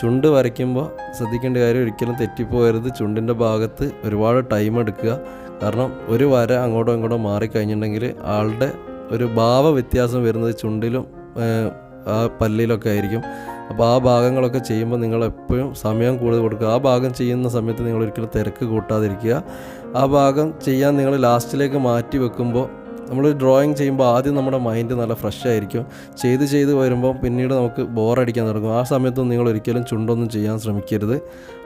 ചുണ്ട് വരയ്ക്കുമ്പോൾ ശ്രദ്ധിക്കേണ്ട കാര്യം, ഒരിക്കലും തെറ്റിപ്പോകരുത്. ചുണ്ടിൻ്റെ ഭാഗത്ത് ഒരുപാട് ടൈം എടുക്കുക. കാരണം ഒരു വര അങ്ങോട്ടോ ഇങ്ങോട്ടോ മാറിക്കഴിഞ്ഞിട്ടുണ്ടെങ്കിൽ ആളുടെ ഒരു ഭാവ വ്യത്യാസം വരുന്നത് ചുണ്ടിലും ആ പല്ലിലൊക്കെ ആയിരിക്കും. അപ്പോൾ ആ ഭാഗങ്ങളൊക്കെ ചെയ്യുമ്പോൾ നിങ്ങൾ എപ്പോഴും സമയം കൂടുതൽ കൊടുക്കുക. ആ ഭാഗം ചെയ്യുന്ന സമയത്ത് നിങ്ങൾ ഒരിക്കലും തിരക്ക് കൂട്ടാതിരിക്കുക. ആ ഭാഗം ചെയ്യാൻ നിങ്ങൾ ലാസ്റ്റിലേക്ക് മാറ്റി വെക്കുമ്പോൾ, നമ്മൾ ഡ്രോയിങ് ചെയ്യുമ്പോൾ ആദ്യം നമ്മുടെ മൈൻഡ് നല്ല ഫ്രഷ് ആയിരിക്കും. ചെയ്ത് വരുമ്പോൾ പിന്നീട് നമുക്ക് ബോറടിക്കാൻ തുടങ്ങും. ആ സമയത്തൊന്നും നിങ്ങൾ ഒരിക്കലും ചുണ്ടൊന്നും ചെയ്യാൻ ശ്രമിക്കരുത്.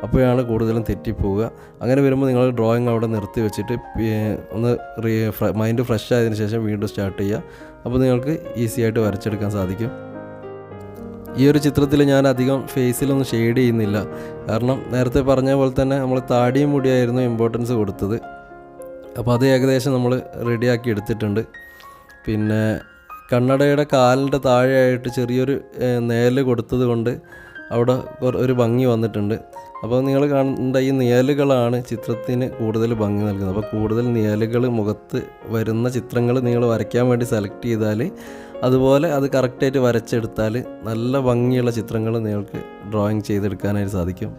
അപ്പോഴാണ് കൂടുതലും തെറ്റിപ്പോവുക. അങ്ങനെ വരുമ്പോൾ നിങ്ങൾ ഡ്രോയിങ് അവിടെ നിർത്തി വെച്ചിട്ട് ഒന്ന് മൈൻഡ് ഫ്രഷ് ആയതിനു ശേഷം വീണ്ടും സ്റ്റാർട്ട് ചെയ്യുക. അപ്പോൾ നിങ്ങൾക്ക് ഈസി ആയിട്ട് വരച്ചെടുക്കാൻ സാധിക്കും. ഈ ഒരു ചിത്രത്തിൽ ഞാൻ അധികം ഫേസിലൊന്നും ഷെയ്ഡ് ചെയ്യുന്നില്ല. കാരണം നേരത്തെ പറഞ്ഞ പോലെ തന്നെ നമ്മൾ താടിയും മുടിയായിരുന്നു ഇമ്പോർട്ടൻസ് കൊടുത്തത്. അപ്പോൾ അത് ഏകദേശം നമ്മൾ റെഡിയാക്കി എടുത്തിട്ടുണ്ട്. പിന്നെ കണ്ണടയുടെ കാലിൻ്റെ താഴെയായിട്ട് ചെറിയൊരു നേല് കൊടുത്തത് കൊണ്ട് അവിടെ ഒരു ഭംഗി വന്നിട്ടുണ്ട്. അപ്പോൾ നിങ്ങൾ കണ്ട ഈ നിഴലുകളാണ് ചിത്രത്തിന് കൂടുതൽ ഭംഗി നൽകുന്നത്. അപ്പോൾ കൂടുതൽ നിഴലുകൾ മുഖത്ത് വരുന്ന ചിത്രങ്ങൾ നിങ്ങൾ വരയ്ക്കാൻ വേണ്ടി സെലക്ട് ചെയ്താൽ, അതുപോലെ അത് കറക്റ്റായിട്ട് വരച്ചെടുത്താൽ നല്ല ഭംഗിയുള്ള ചിത്രങ്ങൾ നിങ്ങൾക്ക് ഡ്രോയിങ് ചെയ്തെടുക്കാനായിട്ട് സാധിക്കും.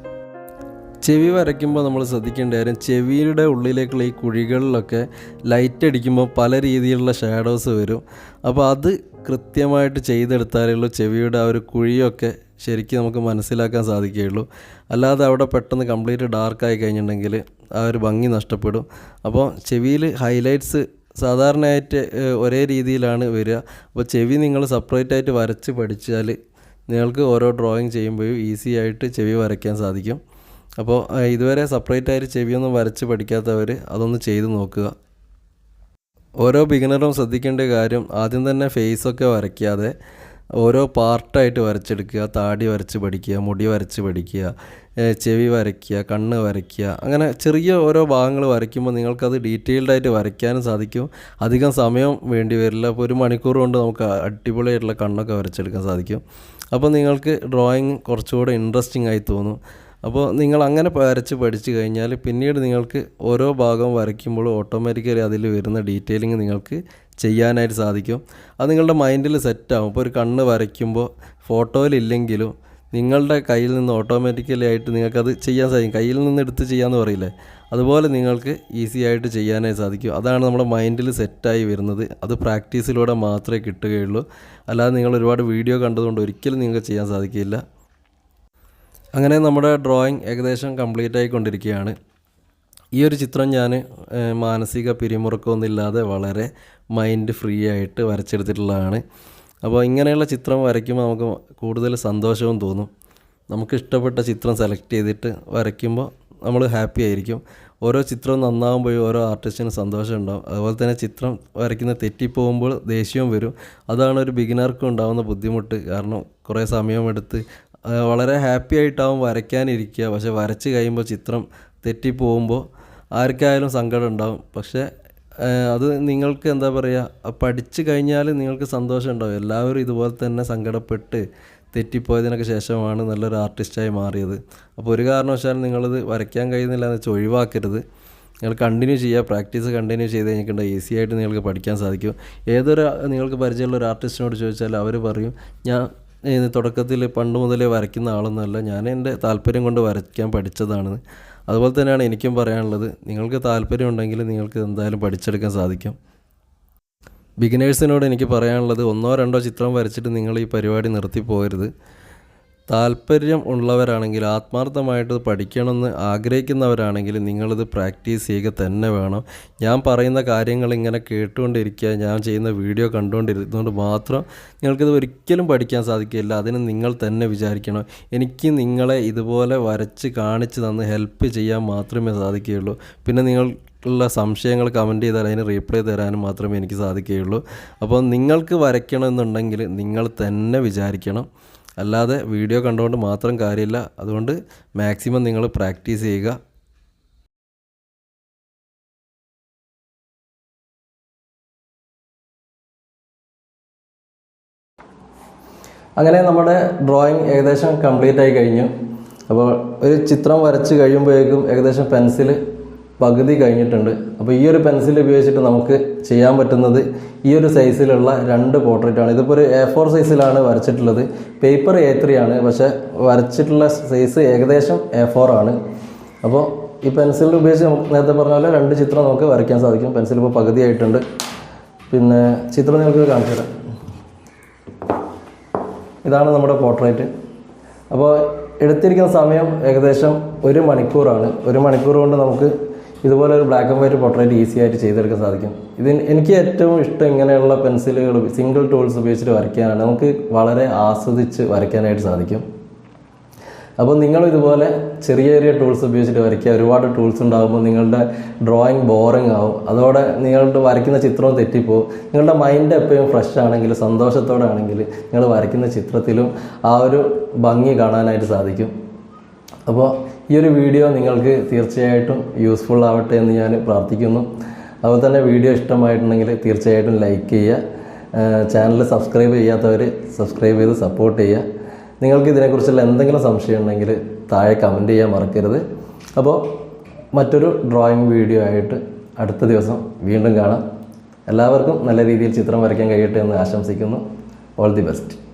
ചെവി വരയ്ക്കുമ്പോൾ നമ്മൾ ശ്രദ്ധിക്കേണ്ട കാര്യം, ചെവിയുടെ ഉള്ളിലേക്കുള്ള ഈ കുഴികളിലൊക്കെ ലൈറ്റ് അടിക്കുമ്പോൾ പല രീതിയിലുള്ള ഷാഡോസ് വരും. അപ്പോൾ അത് കൃത്യമായിട്ട് ചെയ്തെടുത്താലുള്ളൂ ചെവിയുടെ ആ ഒരു കുഴിയൊക്കെ ശരിക്കും നമുക്ക് മനസ്സിലാക്കാൻ സാധിക്കുകയുള്ളൂ. അല്ലാതെ അവിടെ പെട്ടെന്ന് കംപ്ലീറ്റ് ഡാർക്കായി കഴിഞ്ഞിട്ടുണ്ടെങ്കിൽ ആ ഒരു ഭംഗി നഷ്ടപ്പെടും. അപ്പോൾ ചെവിയിൽ ഹൈലൈറ്റ്സ് സാധാരണയായിട്ട് ഒരേ രീതിയിലാണ് വരിക. അപ്പോൾ ചെവി നിങ്ങൾ സെപ്പറേറ്റായിട്ട് വരച്ച് പഠിച്ചാൽ നിങ്ങൾക്ക് ഓരോ ഡ്രോയിങ് ചെയ്യുമ്പോഴും ഈസി ആയിട്ട് ചെവി വരയ്ക്കാൻ സാധിക്കും. അപ്പോൾ ഇതുവരെ സെപ്പറേറ്റായിട്ട് ചെവിയൊന്നും വരച്ച് പഠിക്കാത്തവർ അതൊന്ന് ചെയ്ത് നോക്കുക. ഓരോ ബിഗിനറും ശ്രദ്ധിക്കേണ്ട കാര്യം, ആദ്യം തന്നെ ഫേസൊക്കെ വരയ്ക്കാതെ ഓരോ പാർട്ടായിട്ട് വരച്ചെടുക്കുക. താടി വരച്ച് പഠിക്കുക, മുടി വരച്ച് പഠിക്കുക, ചെവി വരയ്ക്കുക, കണ്ണ് വരയ്ക്കുക, അങ്ങനെ ചെറിയ ഓരോ ഭാഗങ്ങൾ വരയ്ക്കുമ്പോൾ നിങ്ങൾക്കത് ഡീറ്റെയിൽഡായിട്ട് വരയ്ക്കാനും സാധിക്കും. അധികം സമയം വേണ്ടി വരില്ല. അപ്പോൾ 1 മണിക്കൂർ കൊണ്ട് നമുക്ക് അടിപൊളിയായിട്ടുള്ള കണ്ണൊക്കെ വരച്ചെടുക്കാൻ സാധിക്കും. അപ്പോൾ നിങ്ങൾക്ക് ഡ്രോയിങ് കുറച്ചുകൂടെ ഇൻട്രസ്റ്റിംഗ് ആയി തോന്നും. അപ്പോൾ നിങ്ങൾ അങ്ങനെ വരച്ച് പഠിച്ചു കഴിഞ്ഞാൽ പിന്നീട് നിങ്ങൾക്ക് ഓരോ ഭാഗം വരയ്ക്കുമ്പോൾ ഓട്ടോമാറ്റിക്കലി അതിൽ വരുന്ന ഡീറ്റെയിലിങ് നിങ്ങൾക്ക് ചെയ്യാനായിട്ട് സാധിക്കും. അത് നിങ്ങളുടെ മൈൻഡിൽ സെറ്റാകും. ഇപ്പോൾ ഒരു കണ്ണ് വരയ്ക്കുമ്പോൾ ഫോട്ടോയിലില്ലെങ്കിലും നിങ്ങളുടെ കയ്യിൽ നിന്ന് ഓട്ടോമാറ്റിക്കലി ആയിട്ട് നിങ്ങൾക്കത് ചെയ്യാൻ സാധിക്കും. കയ്യിൽ നിന്ന് എടുത്ത് ചെയ്യാമെന്ന് പറയില്ലേ, അതുപോലെ നിങ്ങൾക്ക് ഈസി ആയിട്ട് ചെയ്യാനായിട്ട് സാധിക്കും. അതാണ് നമ്മുടെ മൈൻഡിൽ സെറ്റായി വരുന്നത്. അത് പ്രാക്ടീസിലൂടെ മാത്രമേ കിട്ടുകയുള്ളൂ. അല്ലാതെ നിങ്ങൾ ഒരുപാട് വീഡിയോ കണ്ടതുകൊണ്ട് ഒരിക്കലും നിങ്ങൾക്ക് ചെയ്യാൻ സാധിക്കില്ല. അങ്ങനെ നമ്മുടെ ഡ്രോയിങ് ഏകദേശം കംപ്ലീറ്റ് ആയിക്കൊണ്ടിരിക്കുകയാണ്. ഈ ഒരു ചിത്രം ഞാൻ മാനസിക പിരിമുറുക്കമൊന്നുമില്ലാതെ വളരെ മൈൻഡ് ഫ്രീ ആയിട്ട് വരച്ചെടുത്തിട്ടുള്ളതാണ്. അപ്പോൾ ഇങ്ങനെയുള്ള ചിത്രം വരയ്ക്കുമ്പോൾ നമുക്ക് കൂടുതൽ സന്തോഷവും തോന്നും. നമുക്ക് ഇഷ്ടപ്പെട്ട ചിത്രം സെലക്ട് ചെയ്തിട്ട് വരയ്ക്കുമ്പോൾ നമ്മൾ ഹാപ്പി ആയിരിക്കും. ഓരോ ചിത്രവും നന്നാകുമ്പോഴും ഓരോ ആർട്ടിസ്റ്റിന് സന്തോഷം ഉണ്ടാകും. അതുപോലെ തന്നെ ചിത്രം വരയ്ക്കുന്ന തെറ്റിപ്പോകുമ്പോൾ ദേഷ്യവും വരും. അതാണ് ഒരു ബിഗിനർക്കും ഉണ്ടാകുന്ന ബുദ്ധിമുട്ട്. കാരണം കുറേ സമയമെടുത്ത് വളരെ ഹാപ്പി ആയിട്ടാവും വരയ്ക്കാനിരിക്കുക. പക്ഷേ വരച്ച് കഴിയുമ്പോൾ ചിത്രം തെറ്റിപ്പോകുമ്പോൾ ആർക്കായാലും സങ്കടം ഉണ്ടാകും. പക്ഷേ അത് നിങ്ങൾക്ക് എന്താ പറയുക, പഠിച്ചു കഴിഞ്ഞാൽ നിങ്ങൾക്ക് സന്തോഷം ഉണ്ടാകും. എല്ലാവരും ഇതുപോലെ തന്നെ സങ്കടപ്പെട്ട് തെറ്റിപ്പോയതിനൊക്കെ ശേഷമാണ് നല്ലൊരു ആർട്ടിസ്റ്റായി മാറിയത്. അപ്പോൾ ഒരു കാരണവശാലും നിങ്ങളിത് വരയ്ക്കാൻ കഴിയുന്നില്ല എന്ന് വെച്ചാൽ ഒഴിവാക്കരുത്. നിങ്ങൾ കണ്ടിന്യൂ ചെയ്യുക. പ്രാക്ടീസ് കണ്ടിന്യൂ ചെയ്ത് കഴിഞ്ഞിട്ടുണ്ടെങ്കിൽ ഈസി ആയിട്ട് നിങ്ങൾക്ക് പഠിക്കാൻ സാധിക്കും. നിങ്ങൾക്ക് പരിചയമുള്ള ഒരു ആർട്ടിസ്റ്റിനോട് ചോദിച്ചാൽ അവർ പറയും, ഞാൻ തുടക്കത്തിൽ പണ്ട് മുതലേ വരയ്ക്കുന്ന ആളൊന്നുമല്ല, ഞാൻ എൻ്റെ താല്പര്യം കൊണ്ട് വരയ്ക്കാൻ പഠിച്ചതാണ്. അതുപോലെ തന്നെയാണ് എനിക്കും പറയാനുള്ളത്. നിങ്ങൾക്ക് താല്പര്യം ഉണ്ടെങ്കിൽ നിങ്ങൾക്ക് എന്തായാലും പഠിച്ചെടുക്കാൻ സാധിക്കും. ബിഗിനേഴ്സിനോട് എനിക്ക് പറയാനുള്ളത്, 1 or 2 ചിത്രം വരച്ചിട്ട് നിങ്ങൾ ഈ പരിപാടി നിർത്തി പോകരുത്. താല്പര്യം ഉള്ളവരാണെങ്കിൽ, ആത്മാർത്ഥമായിട്ട് പഠിക്കണമെന്ന് ആഗ്രഹിക്കുന്നവരാണെങ്കിൽ നിങ്ങളിത് പ്രാക്ടീസ് ചെയ്യുക തന്നെ വേണം. ഞാൻ പറയുന്ന കാര്യങ്ങൾ ഇങ്ങനെ കേട്ടുകൊണ്ടിരിക്കുക, ഞാൻ ചെയ്യുന്ന വീഡിയോ കണ്ടുകൊണ്ടിരുന്നതുകൊണ്ട് മാത്രം നിങ്ങൾക്കിത് ഒരിക്കലും പഠിക്കാൻ സാധിക്കില്ല. അതിന് നിങ്ങൾ തന്നെ വിചാരിക്കണം, എനിക്ക് നിങ്ങളെ ഇതുപോലെ വരച്ച് കാണിച്ച് തന്ന് ഹെൽപ്പ് ചെയ്യാൻ മാത്രമേ സാധിക്കുകയുള്ളൂ. പിന്നെ നിങ്ങൾക്കുള്ള സംശയങ്ങൾ കമൻറ്റ് ചെയ്താൽ അതിന് റീപ്ലൈ തരാനും മാത്രമേ എനിക്ക് സാധിക്കുകയുള്ളൂ. അപ്പോൾ നിങ്ങൾക്ക് വരയ്ക്കണമെന്നുണ്ടെങ്കിൽ നിങ്ങൾ തന്നെ വിചാരിക്കണം. അല്ലാതെ വീഡിയോ കണ്ടുകൊണ്ട് മാത്രം കാര്യമില്ല. അതുകൊണ്ട് മാക്സിമം നിങ്ങൾ പ്രാക്ടീസ് ചെയ്യുക. അങ്ങനെ നമ്മുടെ ഡ്രോയിങ് ഏകദേശം കംപ്ലീറ്റ് ആയി കഴിഞ്ഞു. അപ്പോൾ ഒരു ചിത്രം വരച്ച് കഴിയുമ്പോഴേക്കും ഏകദേശം പെൻസിൽ പകുതി കഴിഞ്ഞിട്ടുണ്ട്. അപ്പോൾ ഈ ഒരു പെൻസിൽ ഉപയോഗിച്ചിട്ട് നമുക്ക് ചെയ്യാൻ പറ്റുന്നത് ഈ ഒരു സൈസിലുള്ള 2 പോർട്രേറ്റാണ്. ഇതിപ്പോൾ ഒരു A4 സൈസിലാണ് വരച്ചിട്ടുള്ളത്. പേപ്പർ A3 ആണ്, പക്ഷേ വരച്ചിട്ടുള്ള സൈസ് ഏകദേശം A4 ആണ്. അപ്പോൾ ഈ പെൻസിൽ ഉപയോഗിച്ച് നമുക്ക് നേരത്തെ പറഞ്ഞ പോലെ 2 ചിത്രം നമുക്ക് വരയ്ക്കാൻ സാധിക്കും. പെൻസിൽ ഇപ്പോൾ പകുതി ആയിട്ടുണ്ട്. പിന്നെ ചിത്രം നിങ്ങൾക്ക് കാണിച്ചു തരാം. ഇതാണ് നമ്മുടെ പോർട്രേറ്റ്. അപ്പോൾ എടുത്തിരിക്കുന്ന സമയം ഏകദേശം 1 മണിക്കൂറാണ്. 1 മണിക്കൂർ കൊണ്ട് നമുക്ക് ഇതുപോലെ ഒരു black and white portrait easy ആയിട്ട് ചെയ്തെടുക്കാൻ സാധിക്കും. എനിക്ക് ഏറ്റവും ഇഷ്ടം ഇങ്ങനെയുള്ള പെൻസിലുകൾ, സിംഗിൾ ടൂൾസ് ഉപയോഗിച്ചിട്ട് വരയ്ക്കാനാണ്. നമുക്ക് വളരെ ആസ്വദിച്ച് വരയ്ക്കാനായിട്ട് സാധിക്കും. അപ്പോൾ നിങ്ങൾ ഇതുപോലെ ചെറിയ ചെറിയ ടൂൾസ് ഉപയോഗിച്ചിട്ട് വരയ്ക്കുക. ഒരുപാട് ടൂൾസ് ഉണ്ടാകുമ്പോൾ നിങ്ങളുടെ ഡ്രോയിങ് ബോറിംഗ് ആവും. അതോടെ നിങ്ങളുടെ വരയ്ക്കുന്ന ചിത്രവും തെറ്റിപ്പോവും. നിങ്ങളുടെ മൈൻഡ് എപ്പോഴും ഫ്രഷ് ആണെങ്കിൽ, സന്തോഷത്തോടെ ആണെങ്കിൽ നിങ്ങൾ വരയ്ക്കുന്ന ചിത്രത്തിലും ആ ഒരു ഭംഗി കാണാനായിട്ട് സാധിക്കും. അപ്പോൾ ഈ ഒരു വീഡിയോ നിങ്ങൾക്ക് തീർച്ചയായിട്ടും യൂസ്ഫുൾ ആവട്ടെ എന്ന് ഞാൻ പ്രാർത്ഥിക്കുന്നു. അതുപോലെ തന്നെ വീഡിയോ ഇഷ്ടമായിട്ടുണ്ടെങ്കിൽ തീർച്ചയായിട്ടും ലൈക്ക് ചെയ്യുക. ചാനൽ സബ്സ്ക്രൈബ് ചെയ്യാത്തവർ സബ്സ്ക്രൈബ് ചെയ്ത് സപ്പോർട്ട് ചെയ്യുക. നിങ്ങൾക്ക് ഇതിനെക്കുറിച്ചുള്ള എന്തെങ്കിലും സംശയം ഉണ്ടെങ്കിൽ താഴെ കമൻറ്റ് ചെയ്യാൻ മറക്കരുത്. അപ്പോൾ മറ്റൊരു ഡ്രോയിങ് വീഡിയോ ആയിട്ട് അടുത്ത ദിവസം വീണ്ടും കാണാം. എല്ലാവർക്കും നല്ല രീതിയിൽ ചിത്രം വരയ്ക്കാൻ കഴിയട്ടെ എന്ന് ആശംസിക്കുന്നു. All the best.